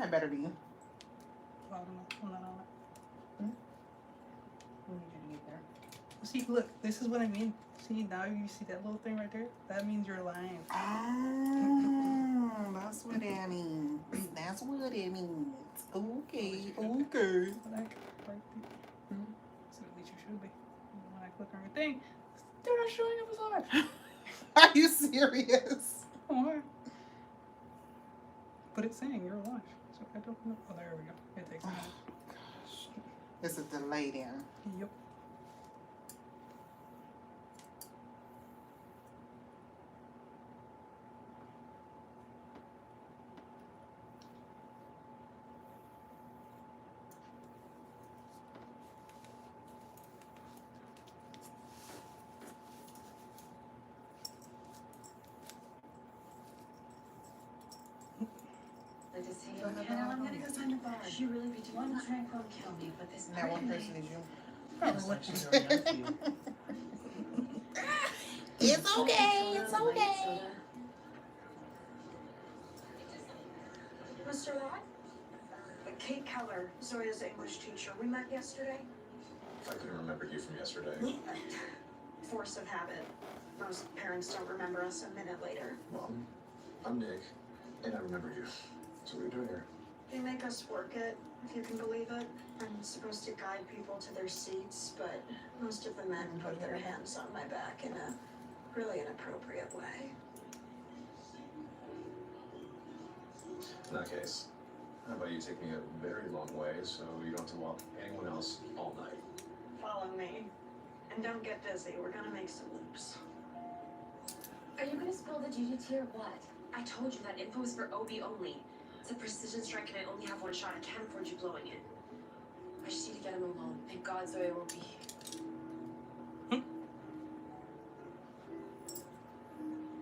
had better be. I don't know. I'm not on it. We need you to get there. See, look, this is what I mean. See, now you see that little thing right there? That means you're lying. Oh, that's what that means. That's what it means. Okay, okay. Like, so at least you should be. When I click on your thing, they're not showing up as live. Are you serious? Why? But it's saying you're live. So I don't know. Oh, there we go. It takes a minute. Gosh. It's a delay then. Yep. She really be doing one drink won't kill me, but this That one person is you. Probably what she's It's okay. It's okay. Mr. Lott? Kate Keller, Zoya's English teacher. We met yesterday. I couldn't remember you from yesterday. Force of habit. Most parents don't remember us a minute later. Mom, I'm Nick, and I remember you. So what are you doing here? They make us work it, if you can believe it. I'm supposed to guide people to their seats, but most of the men put their hands on my back in a really inappropriate way. In that case, how about you take me a very long way so you don't have to walk anyone else all night? Follow me. And don't get dizzy. We're gonna make some loops. Are you gonna spill the GGT or what? I told you that info is for OB only. It's a precision strike and I only have one shot. I can't afford you blowing it. I just need to get him alone. Thank God Zoya won't be here.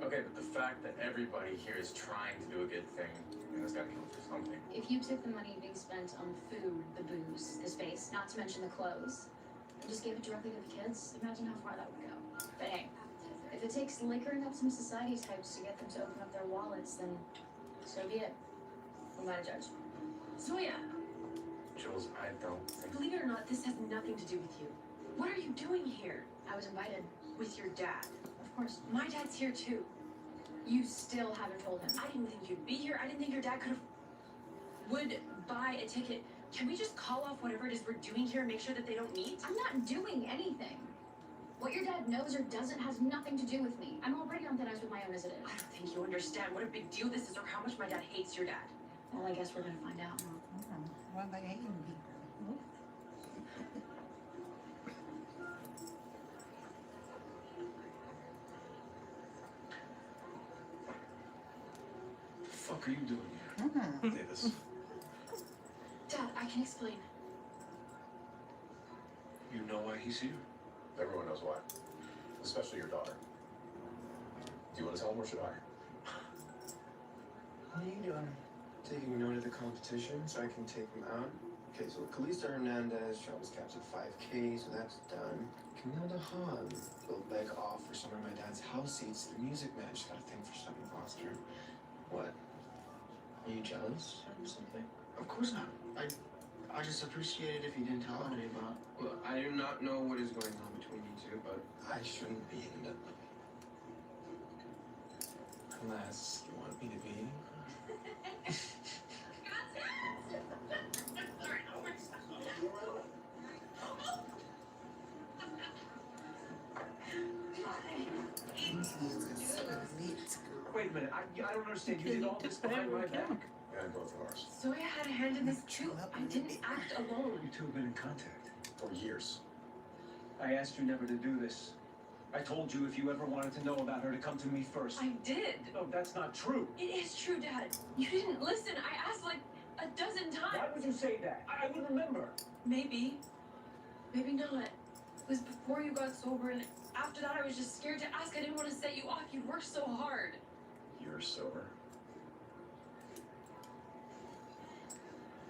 Okay, but the fact that everybody here is trying to do a good thing, that's gotta count for something. If you took the money being spent on the food, the booze, the space, not to mention the clothes, and just gave it directly to the kids, imagine how far that would go. But hey, if it takes liquoring up some society types to get them to open up their wallets, then so be it. I'm not a judge. Zoya! Jules, I don't think... Believe it or not, this has nothing to do with you. What are you doing here? I was invited. With your dad? Of course. My dad's here too. You still haven't told him. I didn't think you'd be here. I didn't think your dad would buy a ticket. Can we just call off whatever it is we're doing here and make sure that they don't meet? I'm not doing anything. What your dad knows or doesn't has nothing to do with me. I'm already on thin ice with my own as it is. I don't think you understand what a big deal this is or how much my dad hates your dad. Well, I guess we're gonna find out. Why they hating people? What the fuck are you doing here? Davis, Dad, I can explain. you know why he's here? Everyone knows why. Especially your daughter. Do you want to tell him or should I? What are you doing? Taking note of the competition so I can take them out. Okay, so Kalista Hernandez, Travis caps at 5K, so that's done. Camille DeHaan will leg off for some of my dad's house seats. The Music Man, she's got a thing for Stephen Foster. What? Are you jealous or something? Of course not. I just appreciate it if you didn't tell anybody about. Well, I do not know what is going on between you two, but I shouldn't be in the... Unless you want me to be. Wait a minute, I don't understand. You did all this behind my back. And both of ours. Zoya had a hand in this too. I didn't act alone. You two have been in contact. For years. I asked you never to do this. I told you if you ever wanted to know about her to come to me first. I did. No, that's not true. It is true, Dad. You didn't listen. I asked like a dozen times. Why would you say that? I would remember. Maybe. Maybe not. It was before you got sober, and after that I was just scared to ask. I didn't want to set you off. You worked so hard. You're sober.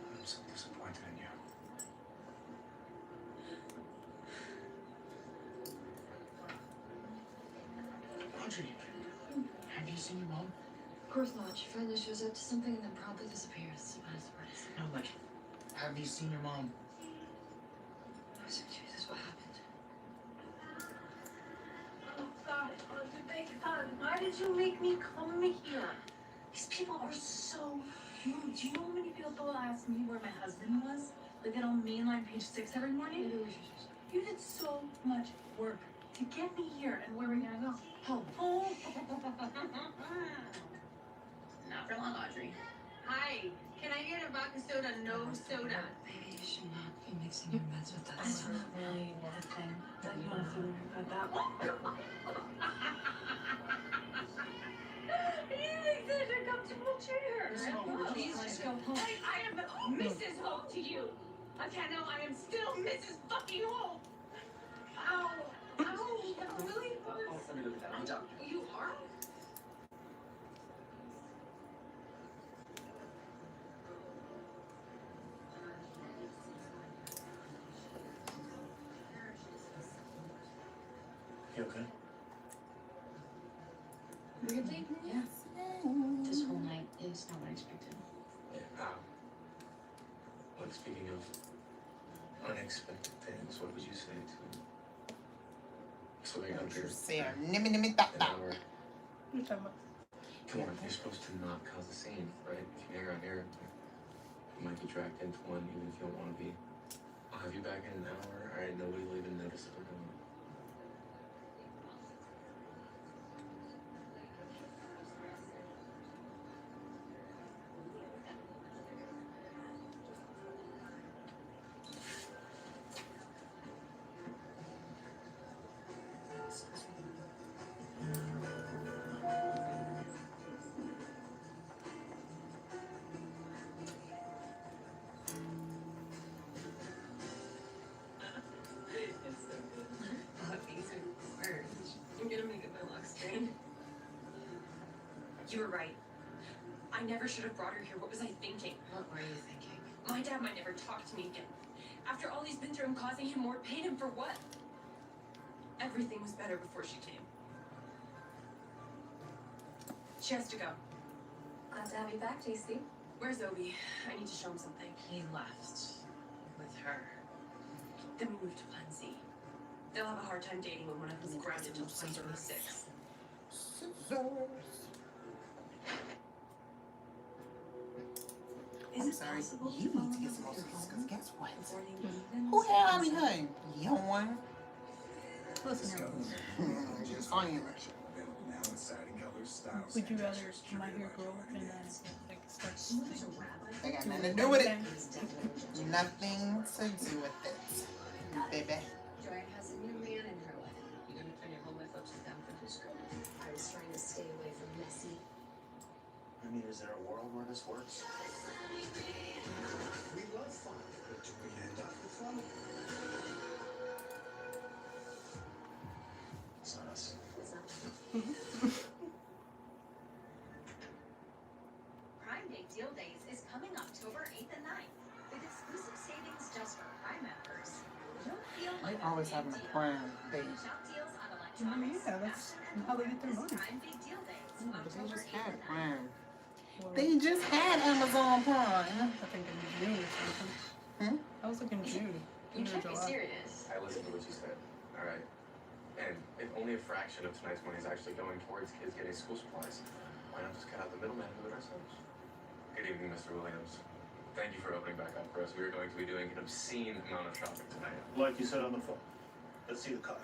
I'm so disappointed in you. Audrey, have you seen your mom? course not. She finally shows up to something and then promptly disappears. Surprise. No, like, have you seen your mom? Oh, sweet Jesus, what happened? Oh God, beg God, why did you make me come here? These people are so rude. Do you know how many people ask me where my husband was? Like that on mainline page 6 every morning? You did so much work to get me here, and where are we gonna go? Home. Home. Not for long, Audrey. Hi, can I get a vodka soda, no soda? Baby, you should not be mixing your meds with us. That's not really a thing that you want to feel like that. You think such a comfortable chair. Please just go home. I am Mrs. Holt to you. Ateno, I am still Mrs. fucking Holt. Ow. Ow, that really hurts. Let me look at that. I'm done. You are? You okay? Weirdly, Yes. this whole night is not what I expected. Yeah. Like, speaking of unexpected things, what would you say to swimming up here Say nimmy da an da. hour? What are you talking about? Come on, you're supposed to not cause a scene, right? If you hang around here, you might be dragged into one even if you don't want to be. I'll have you back in an hour. Alright, nobody will even notice if we're going. It's so good. These are words. I'm gonna make it my locks straight. You were right. I never should have brought her here. What was I thinking? What were you thinking? My dad might never talk to me again. After all he's been through, I'm causing him more pain, and for what? Everything was better before she came. She has to go. Glad to have you back, JC. Where's Obi? I need to show him something. He left with her. Then we move to Plan Z. They'll have a hard time dating when one of them's grounded till 2026. Scissors. Is I'm it sorry, possible you to follow need to get up some more with your because home guess what? before they leave? Who had out of here? Yawn. Listen here. Just funny. Would you rather my hair grow and then like start They got nothing to do with it. Nothing to do with it. Baby. Joanne has a new man in her life. You gonna turn your whole life upside down for this girl? I was trying to stay away from messy. I mean, is there a world where this works? We love fun, but do we end up with fun? It's not us. It's not. Prime Day Deal Days is coming October 8th and 9th with exclusive savings just for Prime members. Don't feel They like always having a prime day. Shop deals on I mean, electronics. yeah, that's how they get their This money. Prime Big Deal Days, But they October just 8th had and 9th. Prime. Well, They just had Amazon Prime. I think in June or something. Hmm? I was thinking June. You June or can't be July. serious. I listened to what you said. Alright. And if only a fraction of tonight's money is actually going towards kids getting school supplies, why not just cut out the middleman and do it ourselves? Good evening, Mr. Williams. Thank you for opening back up for us. We are going to be doing an obscene amount of shopping tonight. Like you said on the phone. Let's see the car.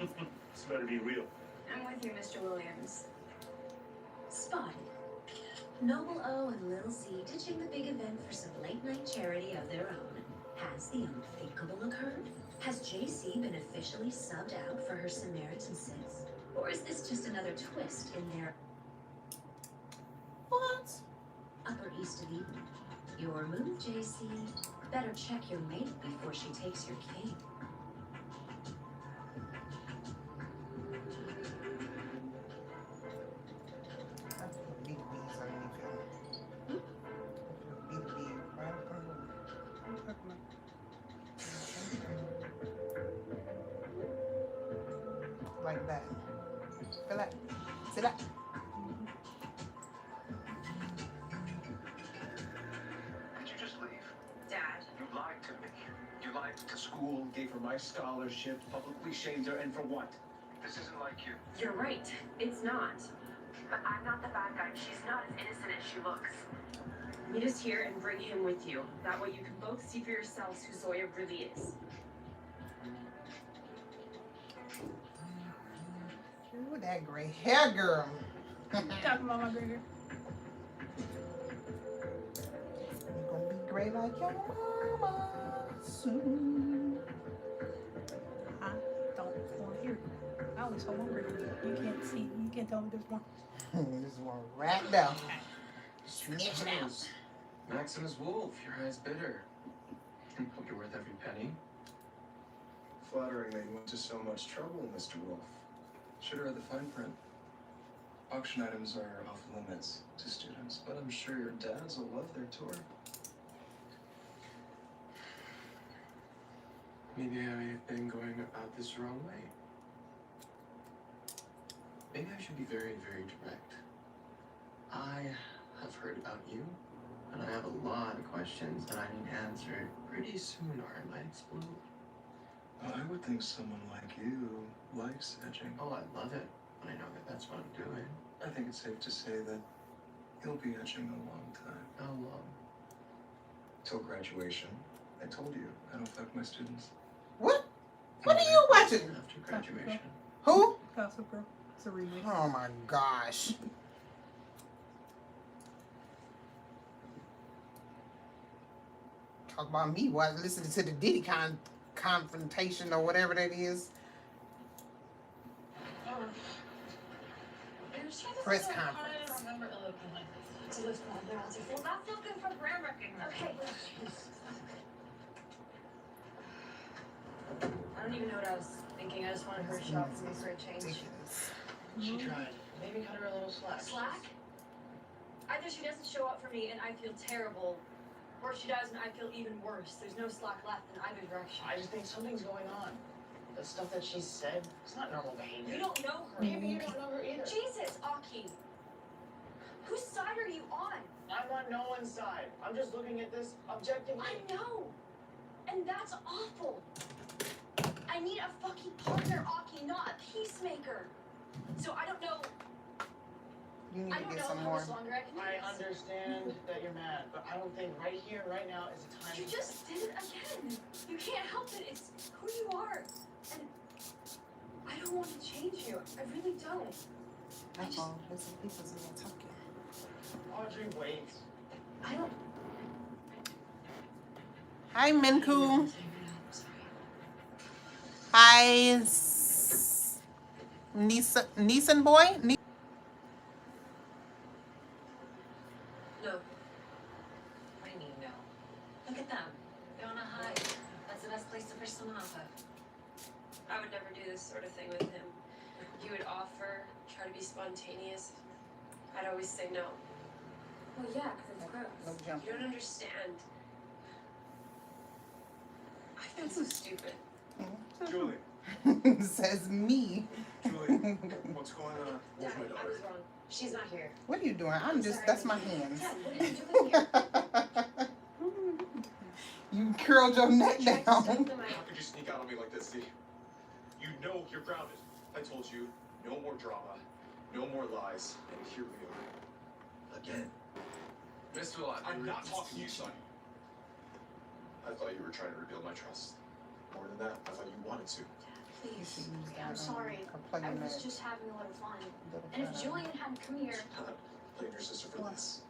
This better be real. I'm with you, Mr. Williams. Spotted. Noble O and Lil Z ditching the big event for some late night charity of their own. Has the unthinkable occurred? Has JC been officially subbed out for her Samaritan sis? Or is this just another twist in their What? Upper East of Eden? Your move, JC. Better check your mate before she takes your king. That's what B2B's on any film. B2B rapper. What are you talking about? like that. Feel that? See that? Did you just leave? Dad. You lied to me. You lied to school, gave her my scholarship, publicly shamed her, and for what? This isn't like you. You're right. It's not. But I'm not the bad guy. She's not as innocent as she looks. Meet us here and bring him with you. That way you can both see for yourselves who Zoya really is. Ooh, that gray hair girl. Talking about my gray hair. You're gonna be gray like your mama soon. I don't want to hear it. I always hold one gray hair. You can't see. You can't tell me there's one. This one right there. Snitch it out. Maximus Wolf, your eyes bitter. Hope you're worth every penny. Flattering that you went to so much trouble, Mr. Wolf. Should have read the fine print. Auction items are off limits to students, but I'm sure your dads will love their tour. Maybe I've been going about this the wrong way. Maybe I should be very, very direct. I have heard about you, and I have a lot of questions that I need answered pretty soon, or I might explode. I would think someone like you likes edging. Oh, I love it, but I know that that's what I'm doing. I think it's safe to say that you'll be edging a long time. How long? Till graduation. I told you, I don't fuck my students. What? What are you watching? After graduation. Who? Gossip Girl. It's a remake. Oh my gosh. Talk about me while listening to the Diddy confrontation or whatever that is. Press conference. Well, that's no good for brand recognition. Okay. I don't even know what I was thinking. I just wanted her to show up for me for a change. Ridiculous. She tried. Maybe cut her a little slack. Slack? Either she doesn't show up for me and I feel terrible, or she does and I feel even worse. There's no slack left in either direction. I just think something's going on. The stuff that she said, it's not normal behavior. You don't know her. Maybe you don't know her either. Jesus, Aki. Whose side are you on? I'm on no one's side. I'm just looking at this objectively. I know. And that's awful. I need a fucking partner, Aki, not a peacemaker. So I don't know. You need I to don't get know some how more. much longer I can do I this. understand that you're mad, but I don't think right here, right now is the time. You just did it again. You can't help it. It's who you are. And I don't want to change you. I really don't. That's all. Listen, people are talking. Audrey, wait. I don't. Hi, Minku. Hi, Neeson boy. No. What do you mean, no? Look at them. They're on a high. That's the best place to push someone off of. I would never do this sort of thing with him. He would offer, try to be spontaneous. I'd always say no. Well, yeah, because it's gross. No jump. You don't understand. I feel so stupid. Julie, Says me. Julie, what's going on? Dad, Where's my I daughter? was wrong. She's not here. What are you doing? I'm just, sorry, that's my Nikki. hands. Dad, what are you doing here? You curled your neck Tried to down. stop them. How could you sneak out on me like this, Z? You know you're grounded. I told you, no more drama, no more lies, and here we are. Again. Mr. Lott, I'm not talking to you, son. I thought you were trying to rebuild my trust. More than that, I thought you wanted to. Please. I'm sorry. I was just having a lot of fun. And if Julian hadn't come here, Not blame your sister for this.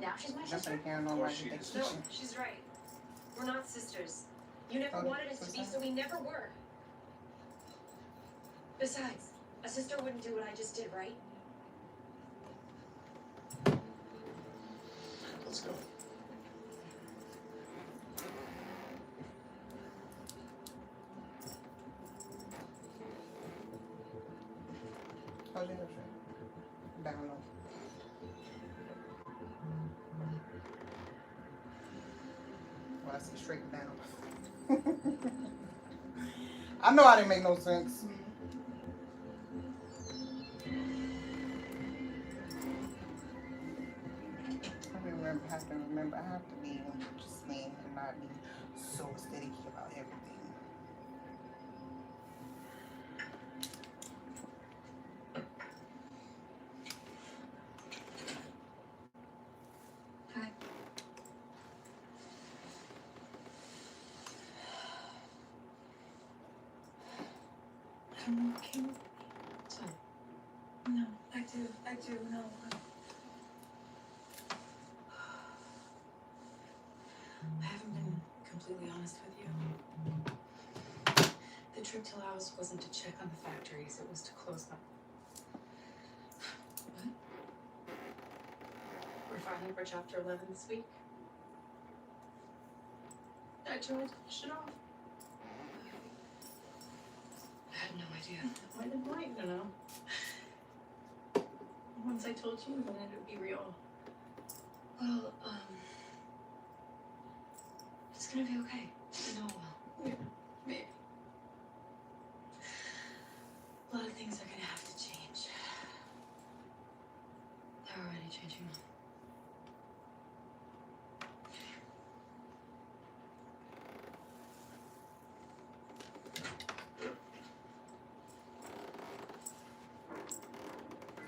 now she's my sister. Of course she is. No, she's right. We're not sisters. You never Oh, wanted us to be, so we never were. Besides, a sister wouldn't do what I just did, right? Let's go. Oh, yeah, sure. Down low. Well, I see straight down. I know I didn't make no sense. have to remember, I have to be just me and not be so aesthetic about everything. Hi. I don't know, can you? It's fine. No, I do, no. I haven't been completely honest with you. The trip to Laos wasn't to check on the factories, it was to close them. What? We're filing for Chapter 11 this week. I tried to finish it off. I had no idea. Why didn't I, you know? Once I told you, then it would be real. Well, it's gonna be okay. No, Yeah, maybe. A lot of things are gonna have to change. they're already changing.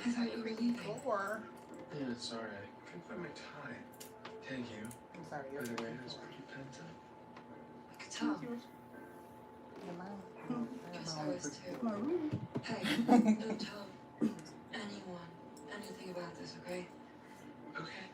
I thought you were leaving. Or, Yeah, sorry, I couldn't find my tie. Thank you. I'm sorry, By you're the way, looking I was for pretty pent up. I could tell. Guess I was too. My room. Hey, don't tell anyone anything about this, okay? Okay.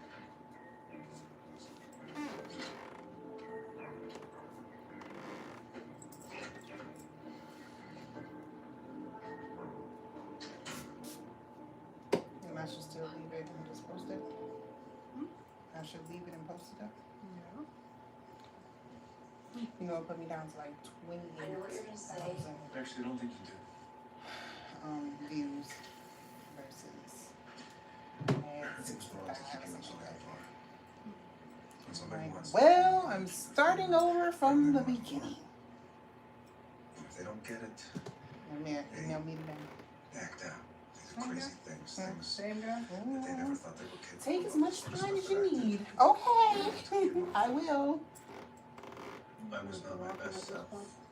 And I should still leave it and just post it? I should leave it and post it up? Yeah. You know, put me down to like I know what you're gonna say. 28,000 Actually, I don't think you do. views versus I think it's wrong to keep you so that far. When somebody Like, wants well, I'm starting over from the beginning. if they don't get it, Email me today. act out. These are crazy things. Things Same guy? that they never thought they were capable Take as of. much Or time as stuff you that need. Okay, I will. I was not my best self.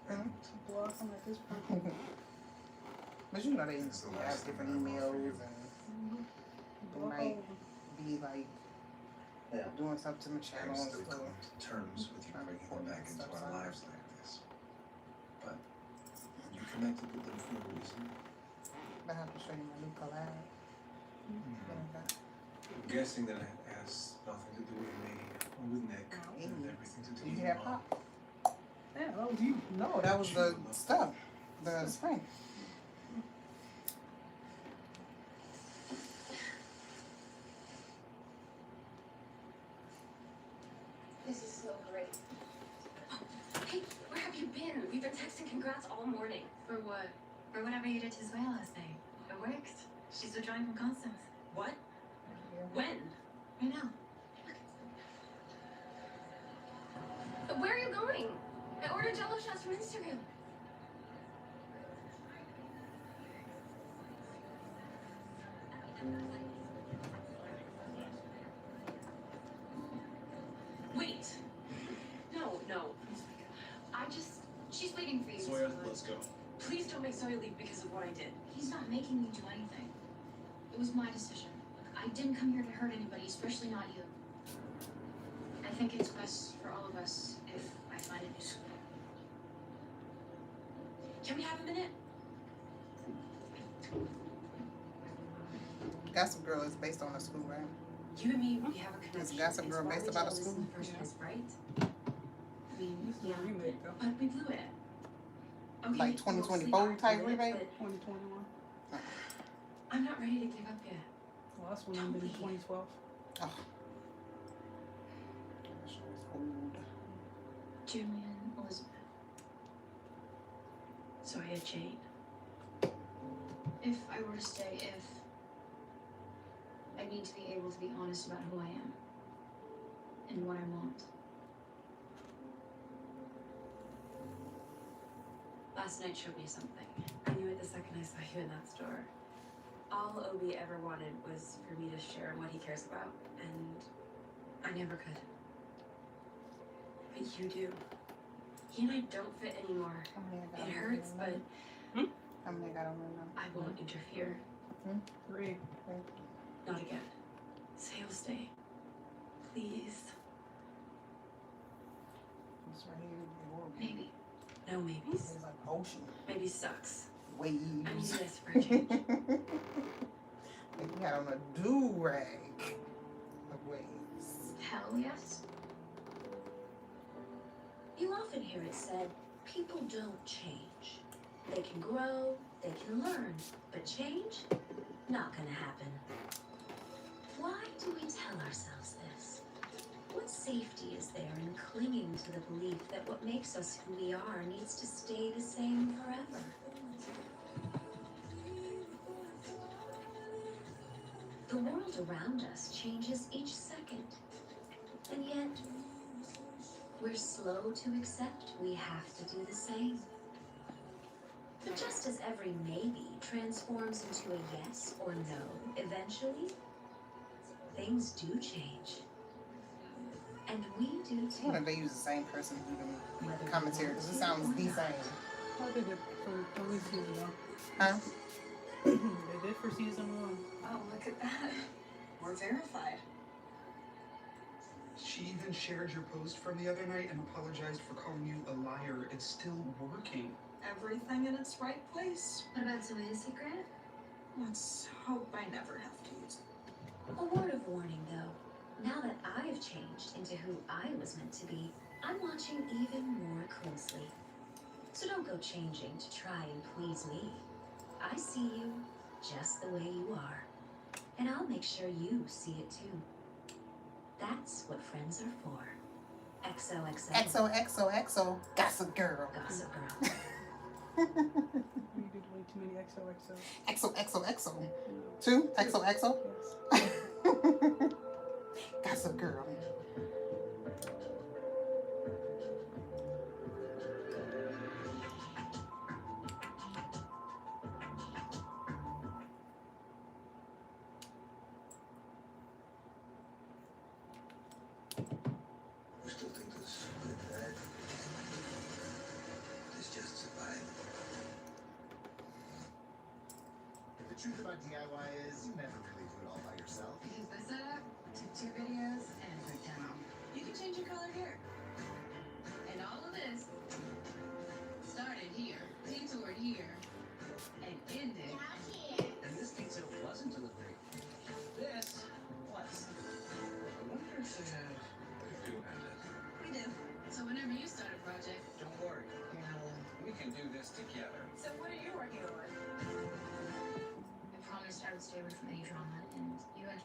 And Block him at this point. But you know they It's the have last thing different I want for emails you. and they Block might all of them. be like doing stuff to my I channel was and still stuff. coming to terms with you bringing them back into our lives like this. But you connected with them for a reason. I have to show you my new collab. I'm guessing that it has nothing to do with me or with Nick. It had everything to do You with hear that Mom. pop? Yeah, that was you. No, that was the stuff. The spring. This is so great. Hey, where have you been? We've been texting congrats all morning. For what? For whatever you did to Zoe last night. It worked. She's withdrawing from Constance. What? When? Right now. Where are you going? I ordered Jello shots from Instagram. Wait. No. She's waiting for you. Zoya, let's go. Please don't make Zoe leave because of what I did. He's not making me do anything. It was my decision. I didn't come here to hurt anybody, especially not you. I think it's best for all of us if I find a new school. Can we have a minute? Gossip Girl is based on a school, right? You and me, we have a connection. Is Gossip It's Girl why based we about a did all this school? in the first Yeah. place, right? I mean, This is yeah. a remake though. But we blew it. Okay, Like 2024 type remake? 2021. but I'm not ready to give up yet. The last one ended in 2012. Oh. That show is old. Julian, Elizabeth. Zoya, Jade. If I were to stay, I need to be able to be honest about who I am and what I want. Last night showed me something. I knew it the second I saw you in that store. All Obi ever wanted was for me to share what he cares about, and I never could. But you do. He and I don't fit anymore. It hurts, but How many got on I won't interfere. 3. Not again. Say you'll stay. Please. It's right here. Maybe. No maybes. It's like ocean. Maybe sucks. Waves. I need this for a change. Like you got on a do-rag of waves. Hell yes. You often hear it said, people don't change. They can grow, they can learn, but change? Not gonna happen. Why do we tell ourselves this? What safety is there in clinging to the belief that what makes us who we are needs to stay the same forever? The world around us changes each second, and yet we're slow to accept we have to do the same. But just as every maybe transforms into a yes or no eventually, things do change. And we do I too. wonder if they use the same person to do the Whether commentary, because it sounds the same. I did it for at least season 1. Huh? They did for season 1. Oh, look at that. We're verified. She even shared your post from the other night and apologized for calling you a liar. It's still working. Everything in its right place. What about Zoe's secret? Let's hope I never have to use it. A word of warning though. Now that I've changed into who I was meant to be, I'm watching even more closely. So don't go changing to try and please me. I see you just the way you are. And I'll make sure you see it too. That's what friends are for. XOXO. XOXOXO. Gossip Girl. Gossip Girl. You did way too many XOXO. XOXOXO. 2? XOXO? Yes. Gossip Girl. We still think this is good, right? This just survived. The truth about DIY is you never really do it all by yourself. Because the setup, took 2 videos, and a quick demo. You can change your color here. And all of this started here, detoured here, and ended. And this pizza wasn't delivery. This was. I wonder if they had. They do have that. We do. So whenever you start a project, Don't worry. We can do this together. So what are you working on? I promised I would stay away from any drama, and you had.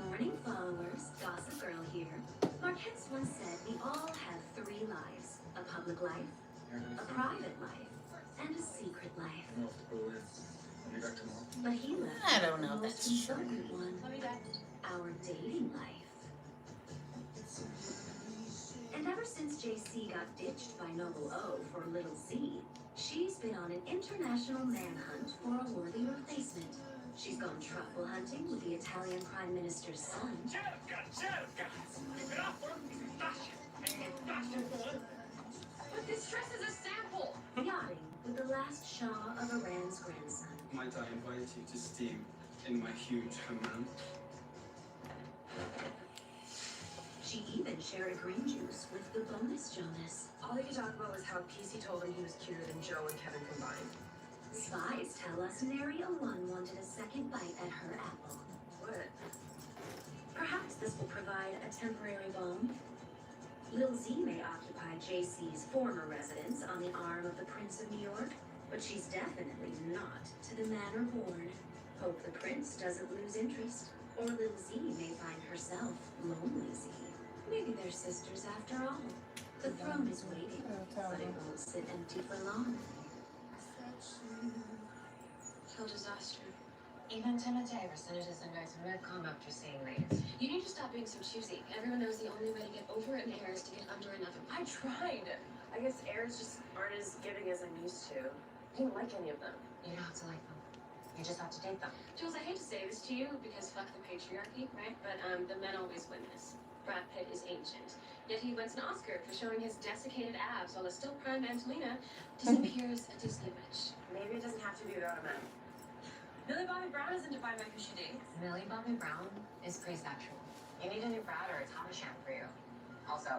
Morning followers, Gossip Girl here. Marquez once said we all have 3 lives. A public life, a private life, and a secret life. I'll be back tomorrow. But he left I don't know if the that's most true. important one, Let me back. our dating life. And ever since JC got ditched by Noble O for Little Z, she's been on an international manhunt for a worthy replacement. She's gone truffle hunting with the Italian Prime Minister's son. But this dress is a sample. Yachting with the last Shah of Iran's grandson. Might I invite you to steam in my huge hammam? She even shared a green juice with the bonus Jonas. All he could talk about was how PC told him he was cuter than Joe and Kevin combined. Spies tell us Nary One wanted a second bite at her apple. What? Perhaps this will provide a temporary balm. Lil Z may occupy JC's former residence on the arm of the Prince of New York, but she's definitely not to the manor born. Hope the prince doesn't lose interest, or Lil Z may find herself lonely Z. Maybe they're sisters after all. The throne is waiting, but it won't sit empty for long. Kill disaster. even Timotei, our senators and guys, who have come after seeing these. You need to stop being so choosy. Everyone knows the only way to get over and Air's to get under another. I tried. I guess Airs just aren't as giving as I'm used to. I didn't like any of them. You don't have to like them. You just have to date them. Jules, I hate to say this to you because fuck the patriarchy, right? But the men always win this. Brad Pitt is ancient. Yet he wins an Oscar for showing his desiccated abs while a still prime Angelina disappears a Disney witch. Maybe it doesn't have to be about a man. Millie Bobby Brown isn't defined by who she dates. Millie Bobby Brown is pre-sexual. You need a new Brad or it's hot as champ for you. Also,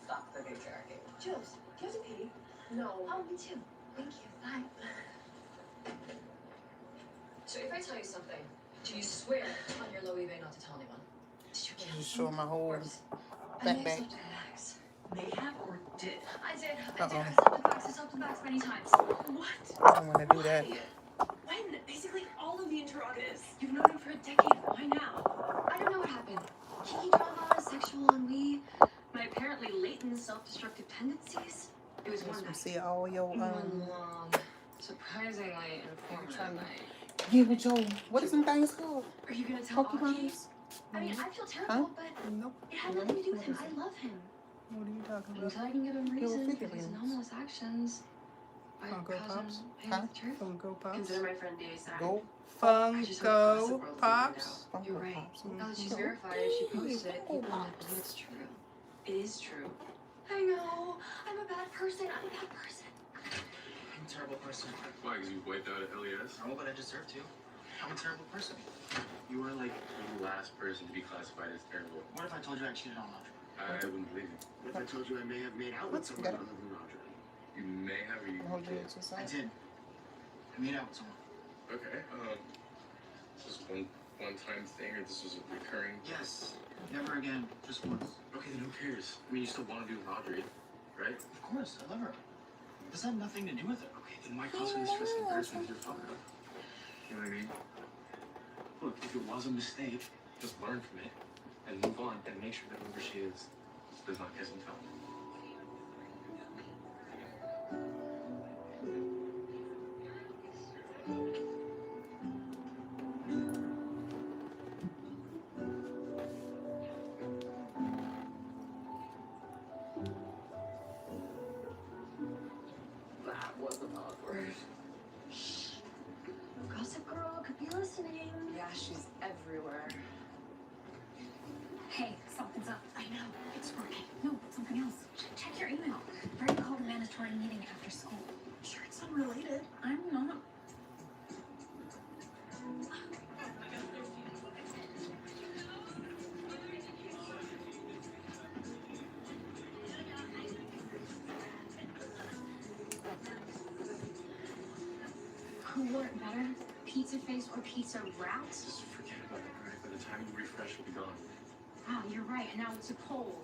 fuck the patriarchy. Jules, do you have to pee? No. Oh, me too. Thank you. Bye. So if I tell you something, do you swear on your low eBay not to tell anyone? Did you kill Just show my whole I may have backpack. slept in bags. May have or did? I did. Uh-oh. I slept in bags many times. What? I don't want to do that. When? Basically all of the interrogatives. You've known him for a decade. Why now? I don't know what happened. Kiki drama, sexual ennui, my apparently latent self-destructive tendencies. It was one Let me night. see all your One long, surprisingly informative night. Yeah, Joe. What is them things called? Are you gonna tell Aki? Pokemon's? I mean, I feel terrible, but Nope. it had nothing to do with him. I love him. What are you talking about? Until I can give him Your reason for his figurines. anomalous actions. My Funko cousin Pops? paid Huh? with the truth. Funko Pops? Consider my friend Day sad. Go. I just hope the Funko world Pops? You're Funko right. Pops. Now that she's verified it, she posted it. People want to believe it's true. It is true. I know. I'm a bad person. I'm a bad person. I'm a terrible person. Why? Because you wiped out at LES? No, but I deserve to. I'm a terrible person. You are like the last person to be classified as terrible. What if I told you I cheated on Roger? I wouldn't believe you. What if I told you I may have made out with someone other than Roger? You may have or you Hold your did. I exercise. did. I made out with someone. Okay. This was one-time thing, or this was a recurring? Yes. Never again. Just once. Okay, then who cares? I mean, you still want to be with Audrey, right? Of course, I love her. This had nothing to do with it. Okay, then why cause any stress and embarrassment with your father? You know what I mean? Look, if it was a mistake, just learn from it and move on and make sure that whoever she is does not kiss and tell. That wasn't awkward. Gossip Girl could be listening. Yeah, she's everywhere. Hey, something's up. I know. It's working. No, something else. Check your email. Brady called a mandatory meeting after school. Sure, it's unrelated. I'm not. Who wore it better? Pizza face or pizza route? Just forget about it, alright? By the time you refresh, it'll be gone. Wow, you're right. And now it's a poll.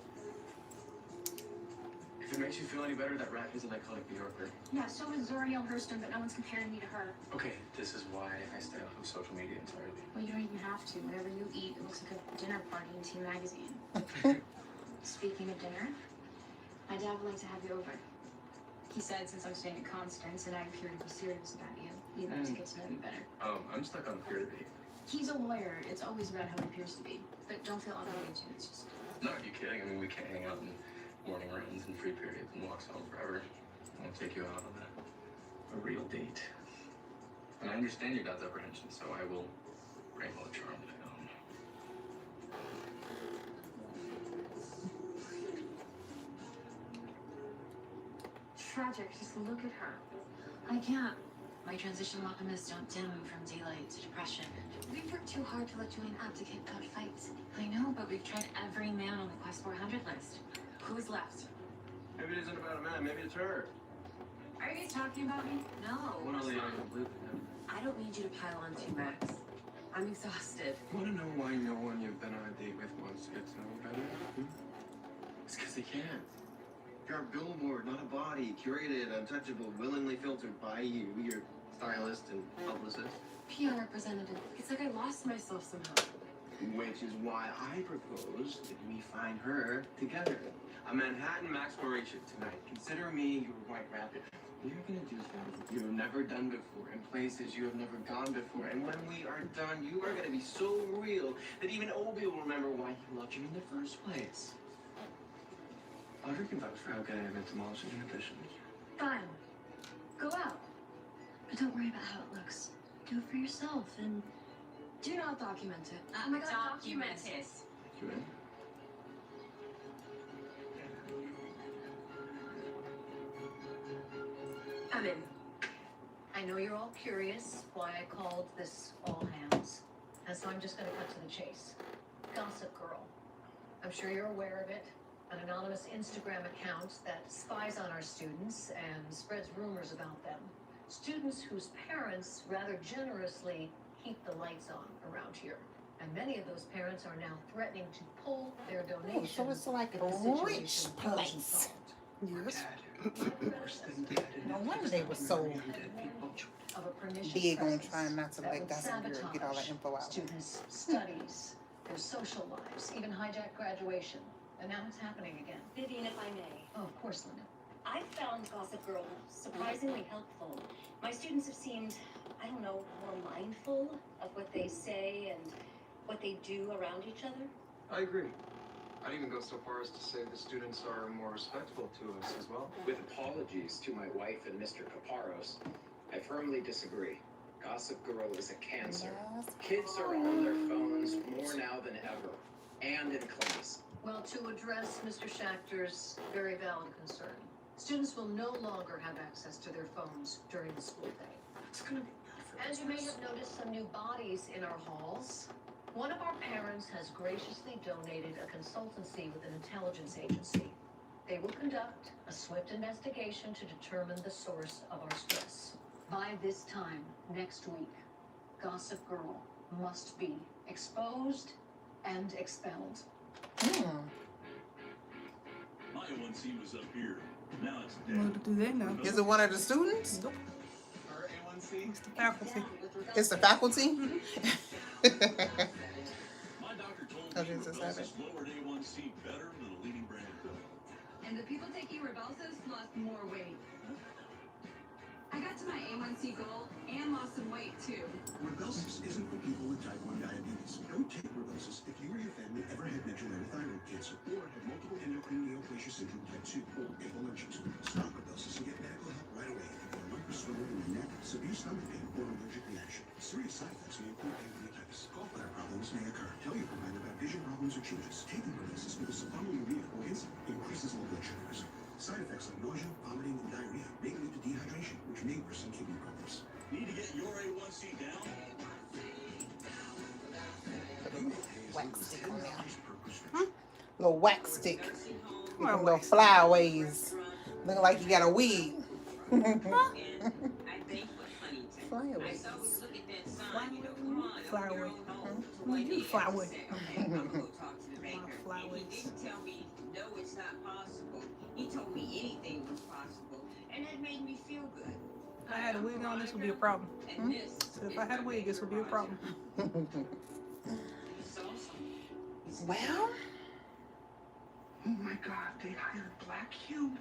If it makes you feel any better, that rat is an iconic New Yorker. Yeah, so is Zoriel Hurston, but no one's comparing me to her. Okay, this is why I stay off of social media entirely. Well, you don't even have to. Whatever you eat, it looks like a dinner party in Teen Magazine. Speaking of dinner, my dad would like to have you over. He said since I'm staying at Constance and I appear to be serious about you, he'd like to get to know you better. I'm stuck on fear debate. He's a lawyer. It's always about how he appears to be. But don't feel obligated to. It's just... No, are you kidding? I mean, we can't hang out in morning rounds and free periods and walks home forever. I want to take you out on a real date. And I understand your dad's apprehension, so I will bring all the charm that I own. Tragic. Just look at her. I can't. My transitional optimists don't dim from daylight to depression. We've worked too hard to let Julian abdicate without fights. I know, but we've tried every man on the Quest 400 list. Who is left? Maybe it isn't about a man. Maybe it's her. Are you guys talking about me? No. One of the completely. I don't need you to pile on too, Max. I'm exhausted. Want to know why no one you've been on a date with wants to get to know you better? It's because they can't. You're a billboard, not a body. Curated, untouchable, willingly filtered by you, your stylist and publicist. PR representative. It's like I lost myself somehow. Which is why I propose that we find her together. A Manhattan Maxploration tonight. Consider me your white rabbit. We are going to do things that you have never done before, in places you have never gone before. And when we are done, you are going to be so real that even Obi will remember why he loved you in the first place. Audrey can vouch for how good I am at demolishing inhibitions. Fine. Go out. But don't worry about how it looks. Do it for yourself and do not document it. Oh my god, document it. You in? I'm in. I know you're all curious why I called this all hands, and so I'm just going to cut to the chase. Gossip Girl. I'm sure you're aware of it. An anonymous Instagram account that spies on our students and spreads rumors about them. Students whose parents rather generously keep the lights on around here. And many of those parents are now threatening to pull their Oh, donations. so it's like if a the situation rich doesn't place. solve. Yes. Worse than dead. No wonder they were so Of a pernicious big on presence trying not to that let would Gossip Girl get all that sabotage info out. students' studies, their social lives, even hijack graduation. And now it's happening again. Vivian, if I may. Oh, of course, Linda. I found Gossip Girl surprisingly helpful. My students have seemed, I don't know, more mindful of what they say and what they do around each other. I agree. I'd even go so far as to say the students are more respectful to us as well. With apologies to my wife and Mr. Caparos, I firmly disagree. Gossip Girl is a cancer. Kids are on their phones more now than ever, and in class. Well, to address Mr. Schachter's very valid concern, students will no longer have access to their phones during the school day. It's gonna be bad for And you may have noticed some new bodies in our halls. One of our parents has graciously donated a consultancy with an intelligence agency. They will conduct a swift investigation to determine the source of our stress. By this time next week, Gossip Girl must be exposed and expelled. My A1C was up here. Now it's What do they know? Is it one of the students? Nope. Her A1C? It's the faculty. It's the faculty? My doctor told Oh, me Jesus, have it. Rebelsis lowered A1C better than a leading brand of pill. And the people taking Rebelsis lost more weight. I got to my A1C goal and lost some weight too. Rebelsis isn't for people with type 1 diabetes. Don't take Rebelsis if you or your family ever had medullary thyroid cancer or have multiple endocrine neoplasia syndrome type 2 or a allergy to it. Stop Rebelsis and get medical help right away if you've got lump or swelling in your neck, severe stomach pain, or allergic reaction. Serious side effects may include pancreatitis. Gallbladder problems may occur. Tell your provider about vision problems or changes. Taking Rebelsis with a sulfonylurea or insulin increases low blood sugar risk. Side effects like nausea, vomiting, and diarrhea may lead to dehydration, which may worsen kidney problems. Need to get your A1C down? Wax stick on there. Little wax stick. You can go flyaways. Looking like you got a wig. Flyaways. Flower. You flower. He didn't tell me, no, it's not possible. He told me anything was possible, and that made me feel good. If I had a wig on, this would be a problem. So if I had a wig, this would be a problem. Well, Oh my god, they hired Black Cube.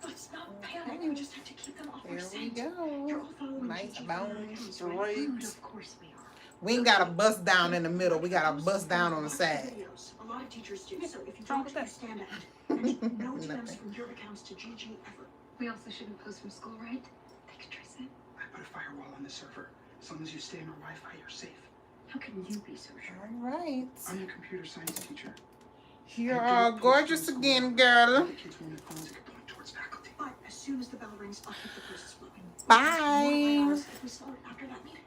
It's not bad. You just have to keep them off our there we scent. go. You're all following Nice Gigi bones, Ferrara's, right? straight. Of course we are. We ain't got a bust down in the middle. We got a bust down on the side. Videos. A lot of teachers do, so if you wrong don't with that? understand that, and no DMs Nothing. from your accounts to Gigi ever. We also shouldn't post from school, right? They could trace it. I put a firewall on the server. As long as you stay on our Wi-Fi, you're safe. How can you be so sure? All right. I'm a computer science teacher. You are gorgeous again, girl. The kids wanted phones that could point towards faculty. But as soon as the bell rings, I'll keep the posts moving. Bye. If we start after that meeting.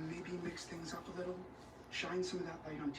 Maybe mix things up a little. Shine some of that light on